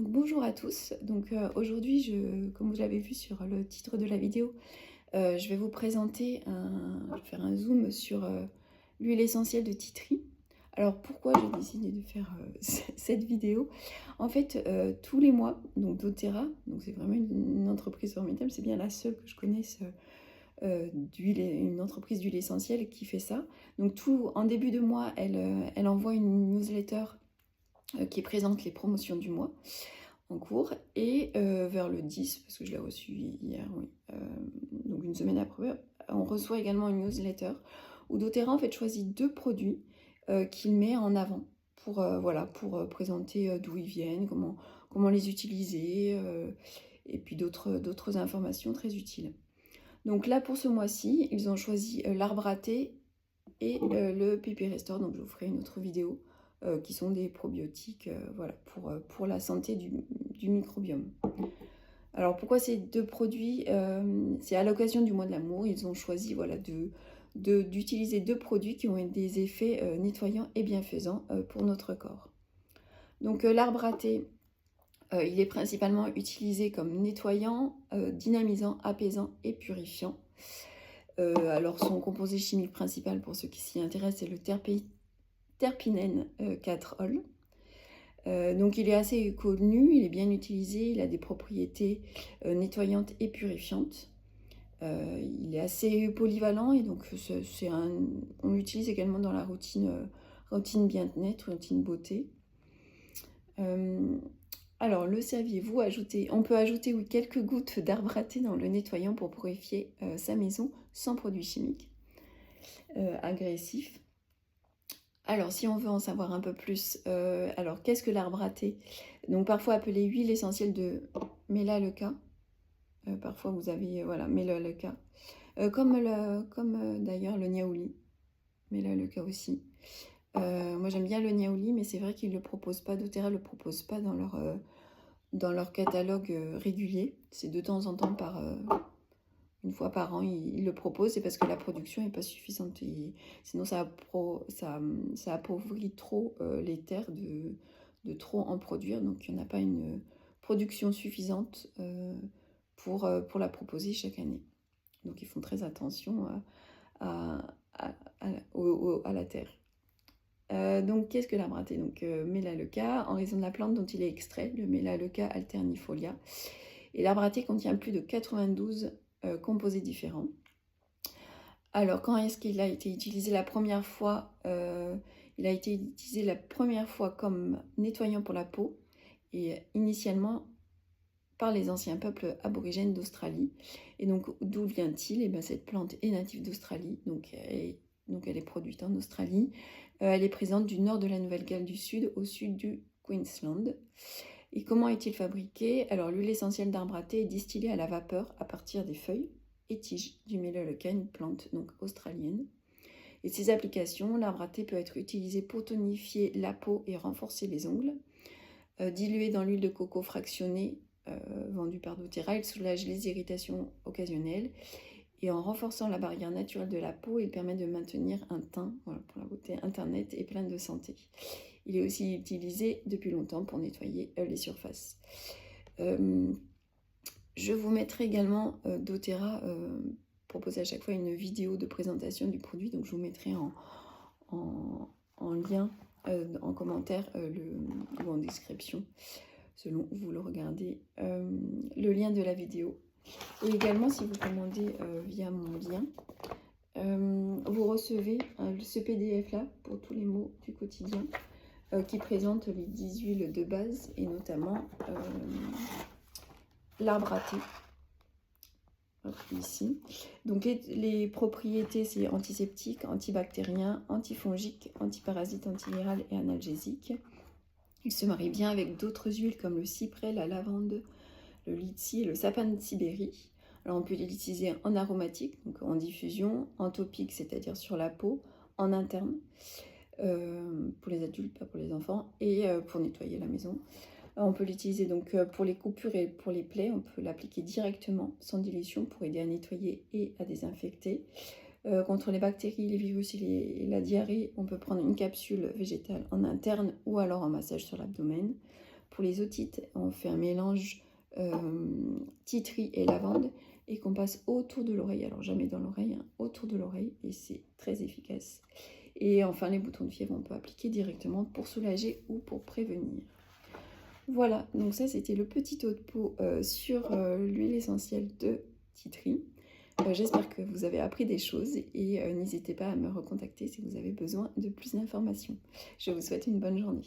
Donc bonjour à tous. Aujourd'hui, comme vous l'avez vu sur le titre de la vidéo, je vais vous présenter je vais faire un zoom sur l'huile essentielle de tea tree. Alors pourquoi j'ai décidé de faire cette vidéo? En fait, tous les mois, donc doTERRA, donc c'est vraiment une entreprise formidable, c'est bien la seule que je connaisse une entreprise d'huile essentielle qui fait ça. Donc en début de mois, elle envoie une newsletter qui présente les promotions du mois en cours, et vers le 10, parce que je l'ai reçu hier, oui, donc une semaine après, on reçoit également une newsletter où doTERRA en fait choisit 2 produits qu'il met en avant pour, voilà, pour présenter d'où ils viennent, comment les utiliser, et puis d'autres informations très utiles. Donc là, pour ce mois-ci, ils ont choisi l'arbre à thé et le Pipi Restore, donc je vous ferai une autre vidéo, qui sont des probiotiques, voilà, pour la santé du microbiome. Alors pourquoi ces deux produits? C'est à l'occasion du mois de l'amour, ils ont choisi, voilà, d'utiliser 2 produits qui ont des effets nettoyants et bienfaisants pour notre corps. Donc l'arbre à thé, il est principalement utilisé comme nettoyant, dynamisant, apaisant et purifiant. Alors son composé chimique principal, pour ceux qui s'y intéressent, c'est le terpinène 4-ol. Donc il est assez connu, il est bien utilisé, il a des propriétés nettoyantes et purifiantes. Il est assez polyvalent et donc on l'utilise également dans la routine bien-être, routine beauté. Alors le saviez-vous, on peut ajouter oui, quelques gouttes d'arbre à thé dans le nettoyant pour purifier sa maison sans produits chimiques agressifs. Alors, si on veut en savoir un peu plus, alors qu'est-ce que l'arbre à thé? Donc, parfois appelé huile essentielle de Melaleuca. Parfois, vous avez, voilà, Melaleuca. Comme d'ailleurs le niaouli. Melaleuca aussi. Moi, j'aime bien le niaouli, mais c'est vrai qu'ils ne le proposent pas, doTERRA ne le propose pas dans leur catalogue régulier. C'est de temps en temps une fois par an, ils le proposent, c'est parce que la production n'est pas suffisante. Sinon, ça appauvrit trop les terres de trop en produire. Donc, il n'y en a pas une production suffisante pour la proposer chaque année. Donc, ils font très attention à la terre. Donc, qu'est-ce que l'arbre à thé? Donc, Melaleuca, en raison de la plante dont il est extrait, le Melaleuca alternifolia. Et l'arbre à thé contient plus de 92 composés différents. Alors, quand est-ce qu'il a été utilisé la première fois? Il a été utilisé la première fois comme nettoyant pour la peau, et initialement par les anciens peuples aborigènes d'Australie. Et donc, d'où vient-il? Et bien, cette plante est native d'Australie, donc elle est produite en Australie. Elle est présente du nord de la Nouvelle-Galles du Sud au sud du Queensland. Et comment est-il fabriqué? Alors, l'huile essentielle d'arbre à thé est distillée à la vapeur à partir des feuilles et tiges du Melaleuca, une plante donc australienne. Et ses applications, l'arbre à thé peut être utilisé pour tonifier la peau et renforcer les ongles. Dilué dans l'huile de coco fractionnée vendue par doTERRA, il soulage les irritations occasionnelles. Et en renforçant la barrière naturelle de la peau, il permet de maintenir un teint, voilà, pour la beauté, un teint net et plein de santé. Il est aussi utilisé depuis longtemps pour nettoyer les surfaces. Je vous mettrai également doTERRA propose à chaque fois une vidéo de présentation du produit, donc je vous mettrai en lien en commentaire ou en description, selon où vous le regardez, le lien de la vidéo. Et également, si vous commandez via mon lien, vous recevez ce PDF-là pour tous les mots du quotidien qui présente les 10 huiles de base et notamment l'arbre à thé. Ici. Donc les propriétés, c'est antiseptique, antibactérien, antifongique, antiparasite, antiviral et analgésique. Il se marie bien avec d'autres huiles comme le cyprès, la lavande, le litchi et le sapin de Sibérie. Alors on peut l'utiliser en aromatique, donc en diffusion, en topique, c'est-à-dire sur la peau, en interne, pour les adultes, pas pour les enfants, et pour nettoyer la maison. On peut l'utiliser donc pour les coupures et pour les plaies, on peut l'appliquer directement sans dilution pour aider à nettoyer et à désinfecter. Contre les bactéries, les virus et la diarrhée, on peut prendre une capsule végétale en interne ou alors en massage sur l'abdomen. pour les otites, on fait un mélange tea tree et lavande et qu'on passe autour de l'oreille. Alors jamais dans l'oreille, hein, autour de l'oreille, et c'est très efficace. Et enfin, les boutons de fièvre, on peut appliquer directement pour soulager ou pour prévenir. Voilà, donc ça c'était le petit topo sur l'huile essentielle de tea tree. J'espère que vous avez appris des choses et n'hésitez pas à me recontacter si vous avez besoin de plus d'informations. Je vous souhaite une bonne journée.